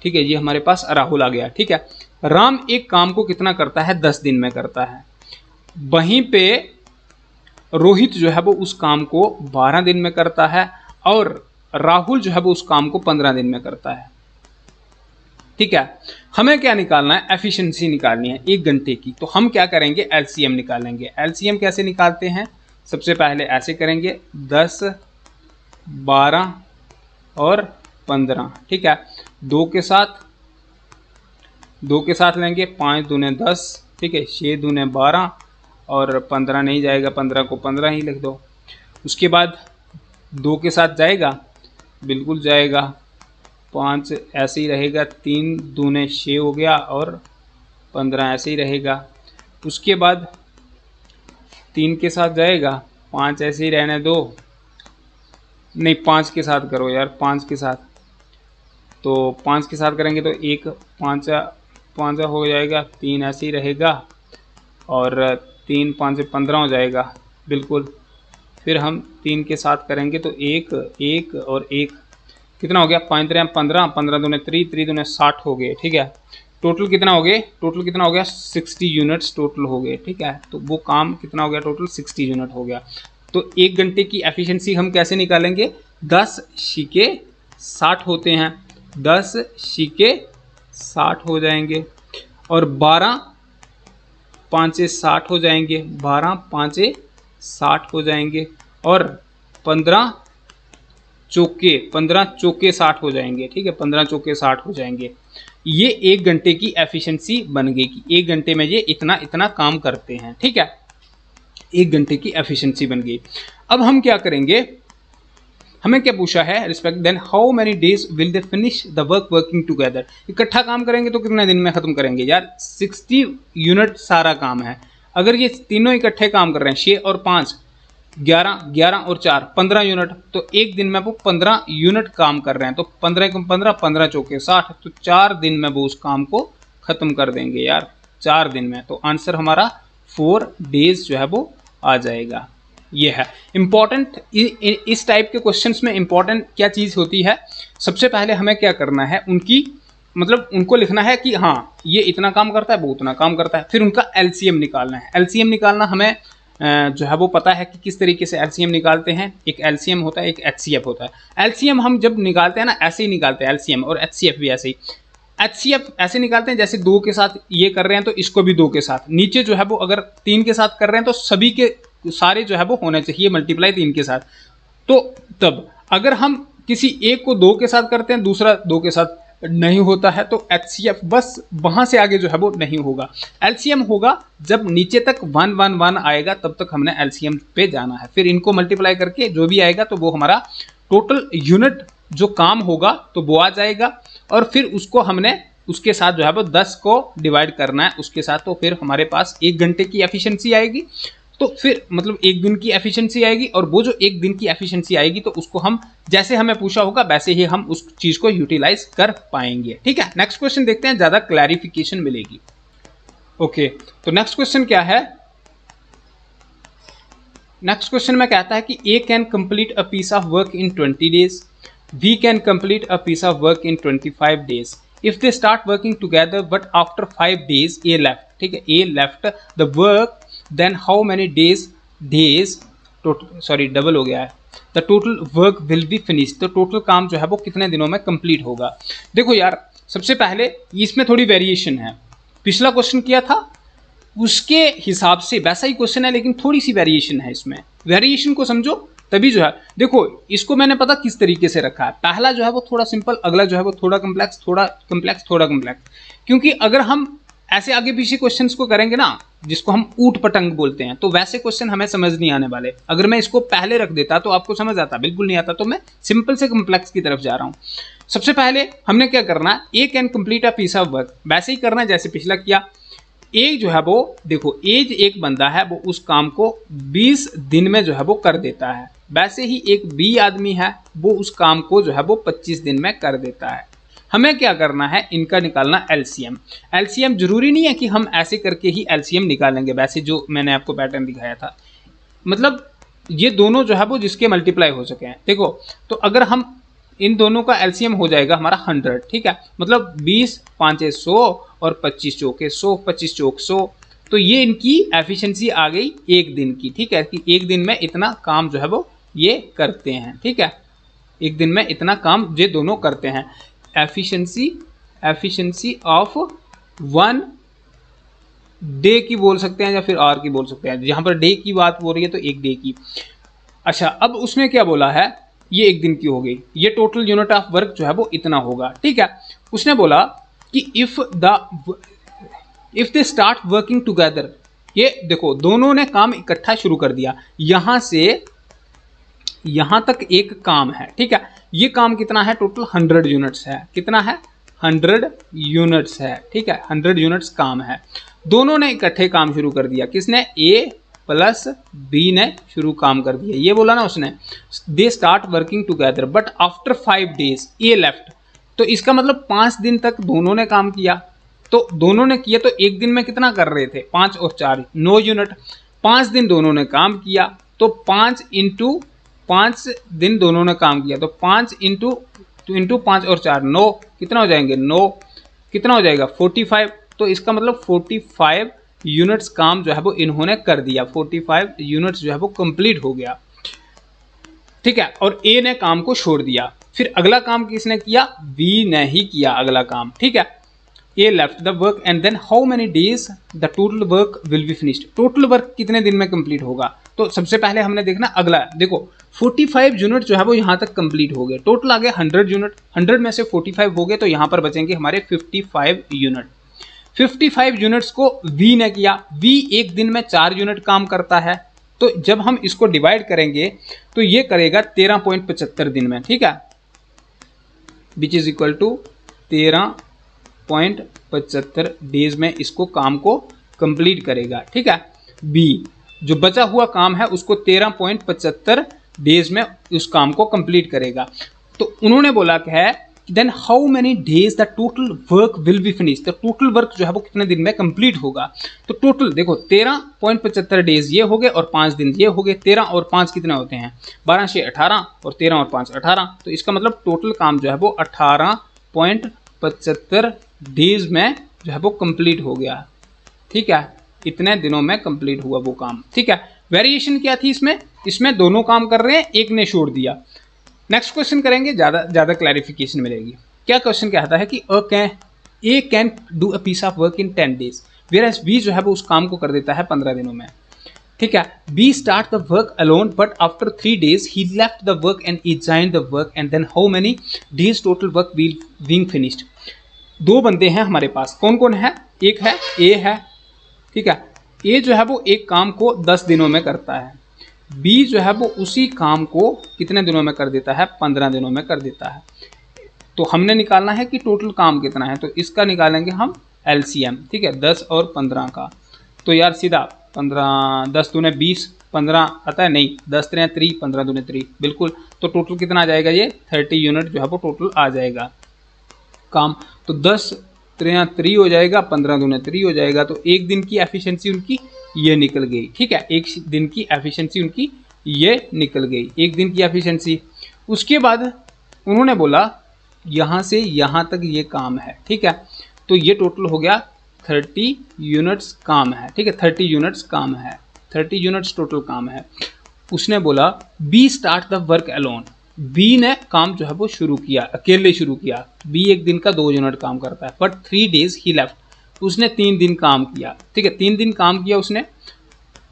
ठीक है, ये हमारे पास राहुल आ गया, ठीक है। राम एक काम को कितना करता है, 10 दिन में करता है। वहीं पे रोहित जो है वो उस काम को 12 दिन में करता है, और राहुल जो है वो उस काम को 15 दिन में करता है, ठीक है। हमें क्या निकालना है, एफिशिएंसी निकालनी है 1 घंटे की। तो हम क्या करेंगे, एलसीएम निकालेंगे। एलसीएम कैसे निकालते हैं, सबसे पहले ऐसे करेंगे 10, 12 और 15, ठीक है। 2 के साथ लेंगे, 5 दूने 10, ठीक है, 6 दूने 12, और 15 नहीं जाएगा, 15 को 15 ही लिख दो। उसके बाद 2 के साथ जाएगा, बिल्कुल जाएगा, 5 ऐसे ही रहेगा, 3 दूने 6 हो गया, और 15 ऐसे ही रहेगा। उसके बाद 3 के साथ जाएगा, 5 ऐसे ही रहने दो, नहीं 5 के साथ करो यार, 5 के साथ, तो 5 के साथ करेंगे तो 1 5 हो जाएगा, 3 ऐसे ही रहेगा, और 3 5 15 हो जाएगा, बिल्कुल। फिर हम 3 के साथ करेंगे तो 1 1 और 1 कितना हो गया, 5 3 15, 15 दूने 3 3 दूने 60 हो गए, ठीक है। टोटल कितना हो गए, टोटल कितना हो गया, 60 यूनिट्स टोटल हो गए, ठीक है। तो वो काम कितना हो गया, टोटल 60 यूनिट हो गया। तो 1 घंटे की एफिशिएंसी हम कैसे निकालेंगे, 10 × 60 होते हैं, 10 × 60 हो जाएंगे, और 12 5 60 हो जाएंगे, 12 5 60 हो जाएंगे, और 15 चौके 60 हो जाएंगे, ठीक है, 15 चौके 60 हो जाएंगे। ये 1 घंटे की एफिशिएंसी बन गई कि 1 घंटे में ये इतना काम करते हैं, ठीक है। 1 घंटे की एफिशिएंसी बन गई। अब हम क्या करेंगे, हमें क्या पूछा है, respect then how many days will they finish the working together, इकट्ठा काम करेंगे तो कितने दिन में खत्म करेंगे यार, 60 यूनिट सारा काम है। अगर ये तीनों इकट्ठे काम कर रहे हैं, 6 और 5 11, 11 और 4 15 यूनिट, तो 1 दिन में वो 15 यूनिट काम कर रहे हैं, तो 15 को 15, 15 चौके 60, तो 4 दिन में वो उस काम को खत्म कर देंगे यार, 4 दिन में। तो आंसर हमारा 4 डेज जो है वो आ जाएगा। ये है इंपॉर्टेंट, इस टाइप के क्वेश्चंस में इंपॉर्टेंट क्या चीज़ होती है, सबसे पहले हमें क्या करना है, उनको लिखना है कि हाँ ये इतना काम करता है, वो उतना काम करता है। फिर उनका एलसीएम निकालना है। एलसीएम निकालना हमें जो है वो पता है कि किस तरीके से एलसीएम निकालते हैं। एक एलसीएम होता है, एक एचसीएफ होता है। एलसीएम हम जब निकालते हैं ना, ऐसे ही निकालते हैं एलसीएम, और एचसीएफ भी ऐसे ही। एचसीएफ ऐसे निकालते हैं जैसे 2 के साथ ये कर रहे हैं तो इसको भी 2 के साथ, नीचे जो है वो अगर 3 के साथ कर रहे हैं तो सभी के सारे जो है वो होने चाहिए मल्टीप्लाई 3 के साथ। तो तब अगर हम किसी एक को 2 के साथ करते हैं, दूसरा 2 के साथ नहीं होता है, तो एचसीएफ बस वहां से आगे जो है वो नहीं होगा। एलसीएम होगा जब नीचे तक 1 1 1 आएगा, तब तक हमने एलसीएम पे जाना है। फिर इनको मल्टीप्लाई करके जो भी आएगा तो वो हमारा टोटल यूनिट जो काम होगा तो वो आ जाएगा, और फिर उसको हमने उसके साथ जो है वो 10 को डिवाइड करना है उसके साथ, तो फिर हमारे पास 1 घंटे की एफिशिएंसी आएगी। तो फिर मतलब 1 दिन की एफिशिएंसी आएगी, और वो जो 1 दिन की एफिशिएंसी आएगी तो उसको हम जैसे हमें पूछा होगा वैसे ही हम उस चीज को यूटिलाइज कर पाएंगे, ठीक है। नेक्स्ट क्वेश्चन देखते हैं, ज्यादा क्लैरिफिकेशन मिलेगी। ओके, तो नेक्स्ट क्वेश्चन क्या है, नेक्स्ट क्वेश्चन में कहता है कि A can complete a piece of work in 20 days, B can complete a piece of work in 25 days if they start working together but after 5 days A left, ठीक है, A left the work, then how many days sorry double हो गया है, the total work will be finish, तो total काम जो है वो कितने दिनों में कंप्लीट होगा। देखो यार, सबसे पहले इसमें थोड़ी वेरिएशन है, पिछला क्वेश्चन किया था उसके हिसाब से वैसा ही क्वेश्चन है, लेकिन थोड़ी सी वेरिएशन है इसमें। वेरिएशन को समझो तभी जो है, देखो इसको मैंने पता किस तरीके से रखा है, पहला जो है वो थोड़ा सिंपल, अगला जो है वो थोड़ा कम्प्लेक्स, थोड़ा कम्प्लेक्स, थोड़ा कम्प्लेक्स, क्योंकि अगर हम ऐसे आगे पीछे क्वेश्चंस को करेंगे ना, जिसको हम ऊट पटंग बोलते हैं, तो वैसे क्वेश्चन हमें समझ नहीं आने वाले। अगर मैं इसको पहले रख देता तो आपको समझ आता, बिल्कुल नहीं आता, तो मैं सिंपल से कम्प्लेक्स की तरफ जा रहा हूँ। सबसे पहले हमने क्या करना है, A can complete a piece of work, वैसे ही करना है जैसे पिछला किया। एक जो है वो देखो एज एक बंदा है वो उस काम को 20 दिन में जो है वो कर देता है, वैसे ही एक बी आदमी है वो उस काम को जो है वो 25 दिन में कर देता है। हमें क्या करना है, इनका निकालना एलसीएम। एलसीएम जरूरी नहीं है कि हम ऐसे करके ही एलसीएम निकालेंगे, वैसे जो मैंने आपको पैटर्न दिखाया था, मतलब ये दोनों जो है वो जिसके मल्टीप्लाई हो सके हैं। देखो तो अगर हम इन दोनों का एलसीएम हो जाएगा हमारा 100, ठीक है, मतलब 20 5 100 और 25 चौके 100, 25 चौक 100, तो ये इनकी एफिशिएंसी आ गई एक दिन की, ठीक है, कि एक दिन में इतना काम जो है वो ये करते हैं, ठीक है, एक दिन में इतना काम ये दोनों करते हैं। एफिशिएंसी ऑफ वन डे की बोल सकते हैं या फिर आवर की बोल सकते हैं, यहाँ पर डे की बात हो रही है तो एक डे की। अच्छा, अब उसने क्या बोला है, ये एक दिन की हो गई, ये टोटल यूनिट ऑफ वर्क जो है वो इतना होगा, ठीक है। उसने बोला कि if they start working together, ये देखो दोनों ने काम इकट्ठा शुरू कर दिया, यहां से यहां तक एक काम है, ठीक है, ये काम कितना है, टोटल 100 यूनिट्स है, कितना है 100 यूनिट्स है, ठीक है, 100 यूनिट्स काम है। दोनों ने इकट्ठे काम शुरू कर दिया, किसने, ए प्लस बी ने शुरू काम कर दिया, ये बोला ना उसने, दे start working together but after 5 days A left, तो इसका मतलब 5 दिन तक दोनों ने काम किया, तो दोनों ने किया तो एक दिन में कितना कर रहे थे, 5 और 4 9 यूनिट, 5 दिन दोनों ने काम किया, तो 5 इंटू 5 दिन दोनों ने काम किया, तो 5 इंटू 5 और 4 9, कितना हो जाएंगे 9, कितना हो जाएगा 45, तो इसका मतलब 45 यूनिट्स काम जो है वो इन्होंने कर दिया, 45 यूनिट्स जो है वो कंप्लीट हो गया, ठीक है, और ए ने काम को छोड़ दिया। फिर अगला काम किसने किया, बी ने ही किया अगला काम, ठीक है, A left the work and then how many days the total work will be finished, total work कितने दिन में कंप्लीट होगा, तो सबसे पहले हमने देखना अगला, देखो 45 यूनिट जो है वो यहाँ तक कंप्लीट हो गए, टोटल आ गए 100 यूनिट, 100 में से 45 हो गए, तो यहाँ पर बचेंगे हमारे 55 यूनिट। 55 यूनिट्स को वी ने किया, वी एक दिन में 4 यूनिट काम करता है, तो जब हम इसको डिवाइड करेंगे तो ये करेगा 13.75 दिन में, ठीक है, which is equal to 13.75 days में इसको काम को कंप्लीट करेगा, ठीक है। बी जो बचा हुआ काम है उसको 13.75 डेज में उस काम को कंप्लीट करेगा। तो उन्होंने बोला कि है then how many days the total work will be finish, तो टोटल वर्क जो है वो कितने दिन में कंप्लीट होगा, तो टोटल देखो 13.75 डेज ये हो गए और 5 दिन ये हो गए, 13 और 5 कितने होते हैं 12 से 18 और 13 और 5 18, तो इसका मतलब टोटल काम जो है वो 18.75 डेज में जो है वो कंप्लीट हो गया, ठीक है, इतने दिनों में कंप्लीट हुआ वो काम, ठीक है। वेरिएशन क्या थी इसमें, इसमें दोनों काम कर रहे हैं, एक ने छोड़ दिया। नेक्स्ट क्वेश्चन करेंगे, ज़्यादा क्लैरिफिकेशन मिलेगी। क्या क्वेश्चन कहता है कि A can do a piece of work in 10 days, whereas B जो है वो उस काम को कर देता है 15 दिनों में, ठीक है। B start the work alone but after 3 days he left the work and he joined the work and then how many days total work will being finished. दो बंदे हैं हमारे पास, कौन कौन है, एक है ए है, ठीक है, ए जो है वो एक काम को 10 दिनों में करता है, बी जो है वो उसी काम को कितने दिनों में कर देता है, 15 दिनों में कर देता है। तो हमने निकालना है कि टोटल काम कितना है, तो इसका निकालेंगे हम एलसीएम, ठीक है, 10 और 15 का, तो यार सीधा 15 10 दूने 20 15 आता है, नहीं 10 3 3 15 दूने 3, बिल्कुल, तो टोटल कितना आ जाएगा, ये 30 यूनिट जो है वो टोटल आ जाएगा काम, तो 10 3 3 हो जाएगा, 15 दूने 3 हो जाएगा, तो एक दिन की एफिशिएंसी उनकी ये निकल गई, ठीक है, एक दिन की एफिशिएंसी उनकी ये निकल गई, एक दिन की एफिशिएंसी। उसके बाद उन्होंने बोला यहाँ से यहाँ तक ये काम है, ठीक है, तो ये टोटल हो गया 30 यूनिट्स काम है, ठीक है, 30 यूनिट्स काम है, 30 यूनिट्स टोटल काम है। उसने बोला B start the work alone, B ने काम जो है वो शुरू किया, अकेले शुरू किया, बी एक दिन का 2 यूनिट काम करता है, बट 3 डेज ही लेफ्ट, उसने 3 दिन काम किया, ठीक है, 3 दिन काम किया उसने,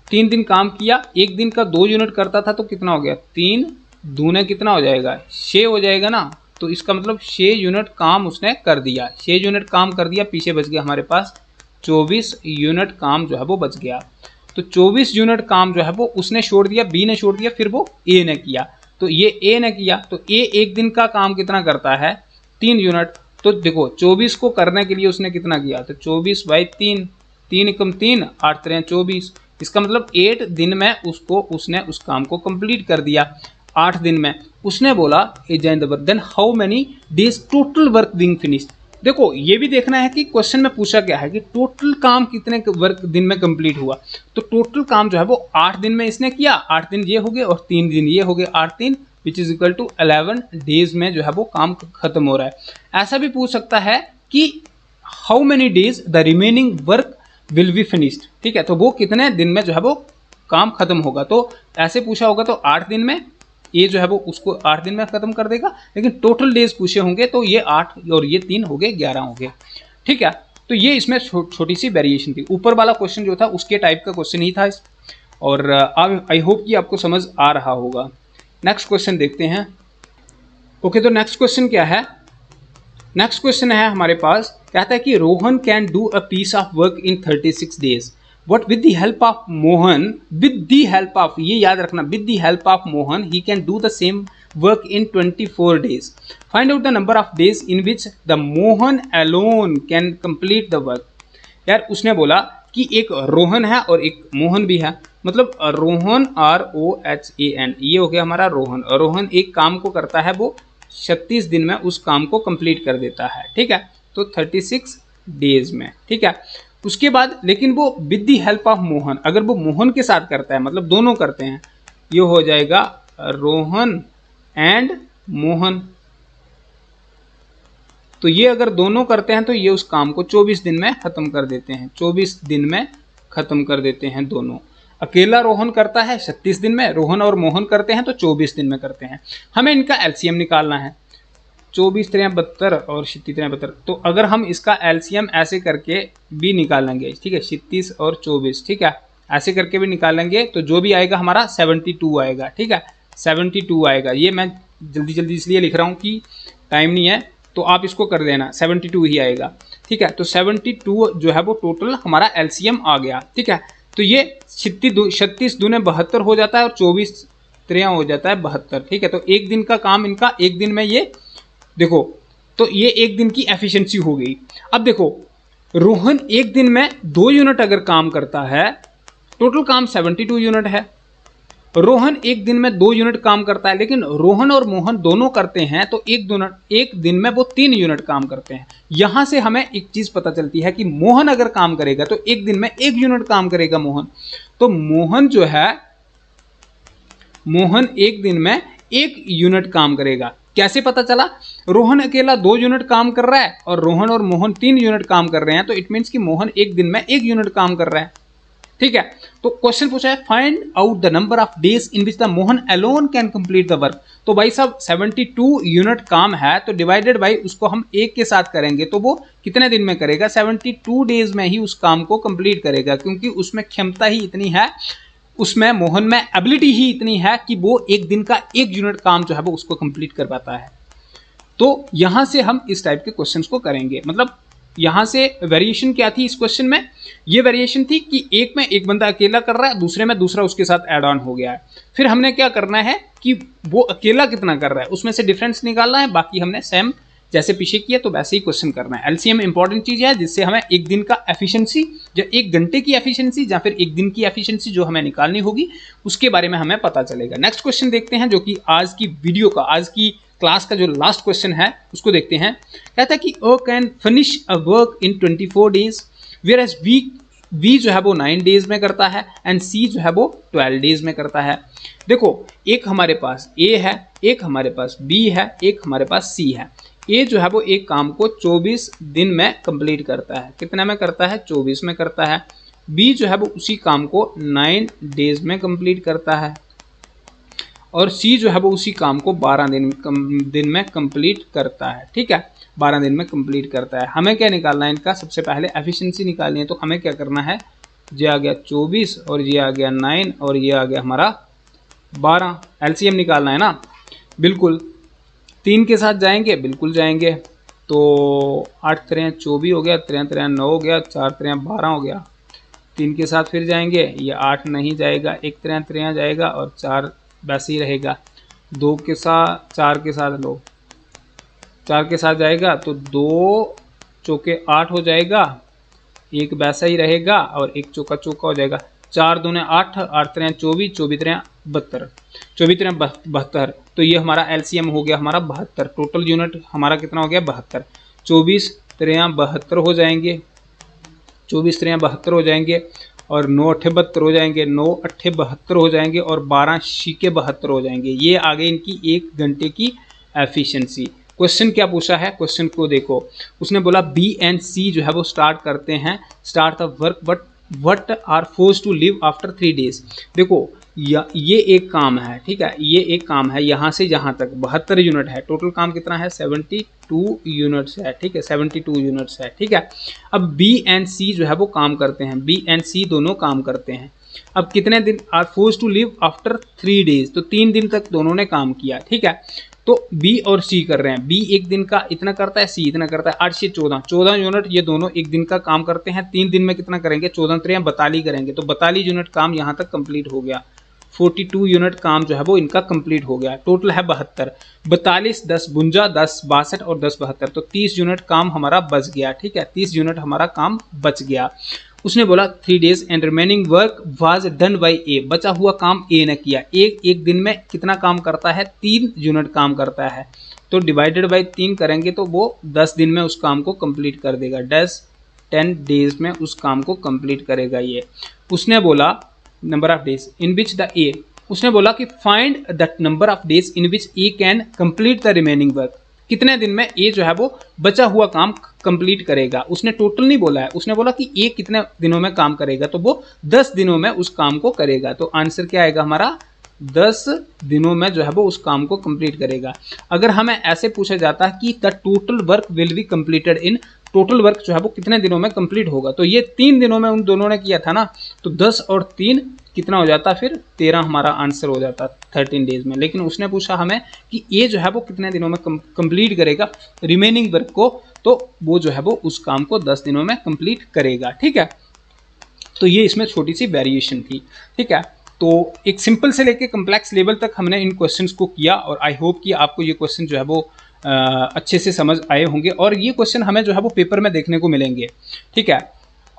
3 दिन काम किया, एक दिन का 2 यूनिट करता था, तो कितना हो गया 3 दूने कितना हो जाएगा 6 हो जाएगा ना, तो इसका मतलब 6 यूनिट काम उसने कर दिया, 6 यूनिट काम कर दिया, पीछे बच गया हमारे पास 24 यूनिट काम जो है वो बच गया। तो 24 यूनिट काम जो है वो उसने छोड़ दिया, बी ने छोड़ दिया, फिर वो ए ने किया, तो ये ए ने किया, तो ए एक दिन का काम कितना करता है 3 यूनिट, तो देखो 24 को करने के लिए उसने कितना किया, तो 24/3, 3 एकम 3, 8 3 24। इसका मतलब 8 दिन में उसने उस काम को कंप्लीट कर दिया 8 दिन में। उसने बोला then how many days total work being finished. देखो ये भी देखना है कि क्वेश्चन में पूछा गया है कि टोटल काम कितने वर्क दिन में कंप्लीट हुआ। तो टोटल काम जो है वो 8 दिन में इसने किया, 8 दिन ये हो गए और 3 दिन ये हो गए, 8 3 which is equal to 11 days में जो है वो काम खत्म हो रहा है। ऐसा भी पूछ सकता है कि how many days the remaining work will be finished, ठीक है, तो वो कितने दिन में जो है वो काम खत्म होगा। तो ऐसे पूछा होगा तो 8 दिन में ये जो है वो उसको 8 दिन में खत्म कर देगा, लेकिन टोटल डेज पूछे होंगे तो ये 8 और ये 3 हो गए 11 हो गए, ठीक है। तो ये इसमें छोटी सी वेरिएशन थी। ऊपर वाला क्वेश्चन जो था उसके टाइप का क्वेश्चन ही था और आई होप कि आपको समझ आ रहा होगा। नेक्स्ट क्वेश्चन देखते हैं। ओके, तो नेक्स्ट क्वेश्चन क्या है? नेक्स्ट क्वेश्चन है हमारे पास, कहता है कि Rohan can do a piece of work in 36 days but with the help of Mohan, with the help of, ये याद रखना, with the help of Mohan he can do the same work in 24 days. Find out the number of days in which the Mohan alone can complete the work. यार उसने बोला कि एक रोहन है और एक मोहन भी है, मतलब रोहन ROHAN, ये हो गया हमारा रोहन। रोहन एक काम को करता है वो 36 दिन में उस काम को कंप्लीट कर देता है, ठीक है, तो 36 डेज में, ठीक है। उसके बाद लेकिन वो with the help of Mohan, अगर वो मोहन के साथ करता है, मतलब दोनों करते हैं, ये हो जाएगा रोहन एंड मोहन। तो ये अगर दोनों करते हैं तो ये उस काम को 24 दिन में खत्म कर देते हैं, 24 दिन में खत्म कर देते हैं दोनों। अकेला रोहन करता है 36 दिन में, रोहन और मोहन करते हैं तो 24 दिन में करते हैं। हमें इनका एलसीएम निकालना है, 24 3 72 और 36 3 72। तो अगर हम इसका एलसीएम ऐसे करके भी निकालेंगे, ठीक है, 36 और 24, ठीक है, ऐसे करके भी निकालेंगे तो जो भी आएगा हमारा 72 आएगा, ठीक है, 72 आएगा। ये मैं जल्दी जल्दी इसलिए लिख रहा हूँ कि टाइम नहीं है, तो आप इसको कर देना, 72 ही आएगा, ठीक है। तो 72 जो है वो टोटल हमारा एलसीएम आ गया, ठीक है। तो ये 36 दूने 72 हो जाता है और 24 3 हो जाता है 72, ठीक है। तो एक दिन का काम इनका एक दिन में, ये देखो, तो ये एक दिन की एफिशिएंसी हो गई। अब देखो रोहन एक दिन में 2 यूनिट अगर काम करता है, टोटल काम 72 यूनिट है। रोहन एक दिन में 2 यूनिट काम करता है, लेकिन रोहन और मोहन दोनों करते हैं तो एक दिन में वो 3 यूनिट काम करते हैं। यहां से हमें एक चीज पता चलती है कि मोहन अगर काम करेगा तो एक दिन में 1 यूनिट काम करेगा मोहन। तो मोहन जो है, मोहन एक दिन में 1 यूनिट काम करेगा। कैसे पता चला? रोहन अकेला 2 यूनिट काम कर रहा है और रोहन और मोहन 3 यूनिट काम कर रहे हैं, तो इट मीन्स कि मोहन एक दिन में 1 यूनिट काम कर रहा है, ठीक है। तो क्वेश्चन पूछा है find out the number of days in which the Mohan alone can complete the work. तो भाई साहब 72 यूनिट काम है, तो डिवाइडेड बाई उसको हम 1 के साथ करेंगे तो वो कितने दिन में करेगा? 72 डेज में ही उस काम को कंप्लीट करेगा, क्योंकि उसमें क्षमता ही इतनी है, उसमें मोहन में एबिलिटी ही इतनी है कि वो एक दिन का 1 यूनिट काम जो है वो उसको कंप्लीट कर पाता है। तो यहां से हम इस टाइप के क्वेश्चंस को करेंगे। मतलब यहां से वेरिएशन क्या थी इस क्वेश्चन में? ये वेरिएशन थी कि एक में एक बंदा अकेला कर रहा है, दूसरे में दूसरा उसके साथ ऐड ऑन हो गया है। फिर हमने क्या करना है कि वो अकेला कितना कर रहा है उसमें से डिफरेंस निकालना है, बाकी हमने सेम जैसे पीछे किया तो वैसे ही क्वेश्चन करना है। एलसीएम इंपॉर्टेंट चीज है जिससे हमें एक दिन का एफिशिएंसी या 1 घंटे की एफिशिएंसी या फिर 1 दिन की एफिशिएंसी जो हमें निकालनी होगी उसके बारे में हमें पता चलेगा। नेक्स्ट क्वेश्चन देखते हैं, जो कि आज की वीडियो का, आज की क्लास का जो लास्ट क्वेश्चन है उसको देखते हैं। कहता है कि A can finish a work in 24 days whereas B जो है वो 9 डेज में करता है एंड सी जो है वो 12 डेज में करता है। देखो एक हमारे पास ए है, एक हमारे पास बी है, एक हमारे पास सी है। ए जो है वो एक काम को 24 दिन में कंप्लीट करता है। कितने में करता है? 24 में करता है। बी जो है वो उसी काम को 9 डेज में कंप्लीट करता है और सी जो है वो उसी काम को 12 दिन में कंप्लीट करता है, ठीक है, 12 दिन में कंप्लीट करता है। हमें क्या निकालना है इनका? सबसे पहले एफिशिएंसी निकालनी है। तो हमें क्या करना है, ये आ गया 24 और ये आ गया 9 और ये आ गया हमारा 12। एलसीएम निकालना है ना, बिल्कुल 3 के साथ जाएंगे, बिल्कुल जाएंगे। तो 8 3 24 हो गया, 3 3 9 हो गया, 4 3 12 हो गया। 3 के साथ फिर जाएंगे, ये 8 नहीं जाएगा, 1 3 3 जाएगा और 4 वैसे ही रहेगा। 2 के साथ, 4 के साथ लो, 4 के साथ जाएगा तो 2 चौके 8 हो जाएगा एक वैसा ही रहेगा और एक चौका चौका हो जाएगा। 4 दूने 8, 8 3 24, 24 3 72, 24 3 72। तो ये हमारा एलसीएम हो गया हमारा 72। टोटल यूनिट हमारा कितना हो गया 72। 24 3 72 हो जाएंगे, 24 3 72 हो जाएंगे और 9 8 72 हो जाएंगे, 9 8 72 हो जाएंगे और 12 शीके 72 हो जाएंगे। ये आगे इनकी 1 घंटे की एफिशिएंसी। क्वेश्चन क्या पूछा है, क्वेश्चन को देखो। उसने बोला बी एंड सी जो है वो स्टार्ट करते हैं, start the work but what are force to leave after 3 days. देखो ये एक काम है, ठीक है, ये एक काम है यहाँ से यहाँ तक 72 यूनिट है। टोटल काम कितना है 72 यूनिट्स है, ठीक है, 72 यूनिट्स है, ठीक है। अब बी एंड सी जो है वो काम करते हैं, बी एंड सी दोनों काम करते हैं। अब कितने दिन are force to leave after 3 days, तो 3 दिन तक दोनों ने काम किया, ठीक है। तो बी और सी कर रहे हैं, बी एक दिन का इतना करता है, सी इतना करता है, 8 से 14 यूनिट ये दोनों एक दिन का काम करते हैं। 3 दिन में कितना करेंगे 14 3 42 करेंगे, तो 42 यूनिट काम यहाँ तक कंप्लीट हो गया। 42 यूनिट काम जो है वो इनका कंप्लीट हो गया। टोटल है 72, 42 10 52 10 62 और 10 72, तो 30 यूनिट काम हमारा बच गया, ठीक है, 30 यूनिट हमारा काम बच गया। उसने बोला 3 days and remaining work was done by A, बचा हुआ काम ए ने किया। एक दिन में कितना काम करता है 3 यूनिट काम करता है, तो डिवाइडेड बाय 3 करेंगे तो वो 10 दिन में उस काम को कंप्लीट कर देगा। 10 डेज में उस काम को कंप्लीट करेगा ये। उसने बोला number of days in which the ए, उसने बोला कि find the number of days in which A can complete the remaining work, कितने दिन में ए जो है वो बचा हुआ काम कंप्लीट करेगा। उसने टोटल नहीं बोला है, उसने बोला कि ए कितने दिनों में काम करेगा, तो वो 10 दिनों में उस काम को करेगा। तो आंसर क्या आएगा हमारा 10 दिनों में जो है वो उस काम को कंप्लीट करेगा। अगर हमें ऐसे पूछा जाता है कि the total work will B completed in, total work जो है वो कितने दिनों में कंप्लीट होगा, तो ये 3 दिनों में उन दोनों ने किया था ना, तो 10 और 3 कितना हो जाता, फिर 13 हमारा आंसर हो जाता 13 डेज में। लेकिन उसने पूछा हमें कि ये जो है वो कितने दिनों में कंप्लीट करेगा रिमेनिंग वर्क को, तो वो जो है वो उस काम को 10 दिनों में कंप्लीट करेगा, ठीक है। तो ये इसमें छोटी सी वेरिएशन थी, ठीक है। तो एक सिंपल से लेके कम्प्लेक्स लेवल तक हमने इन क्वेश्चंस को किया और आई होप कि आपको ये क्वेश्चन जो है वो अच्छे से समझ आए होंगे और ये क्वेश्चन हमें जो है वो पेपर में देखने को मिलेंगे, ठीक है।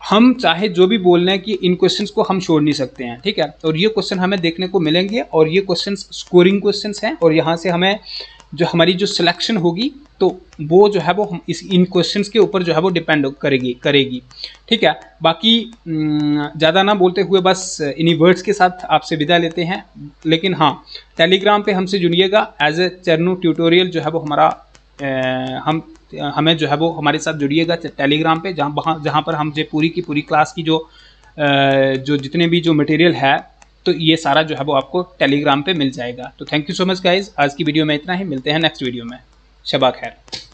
हम चाहे जो भी बोल रहे हैं कि इन क्वेश्चंस को हम छोड़ नहीं सकते हैं, ठीक है, और ये क्वेश्चन हमें देखने को मिलेंगे और ये क्वेश्चंस स्कोरिंग क्वेश्चंस हैं और यहाँ से हमें जो हमारी जो सिलेक्शन होगी तो वो जो है वो हम इन क्वेश्चंस के ऊपर जो है वो डिपेंड करेगी, ठीक है। बाकी ज़्यादा ना बोलते हुए बस इन्हीं वर्ड्स के साथ आपसे विदा लेते हैं। लेकिन हाँ, टेलीग्राम पे हमसे जुड़िएगा, एज ए चरनू ट्यूटोरियल जो है वो हमारा हमें जो है वो हमारे साथ जुड़िएगा टेलीग्राम पे, जहाँ पर हम जो पूरी की पूरी क्लास की जो जितने भी जो मटेरियल है तो ये सारा जो है वो आपको टेलीग्राम पे मिल जाएगा। तो thank you so much guys, आज की वीडियो में इतना ही, मिलते हैं नेक्स्ट वीडियो में। शबा खैर।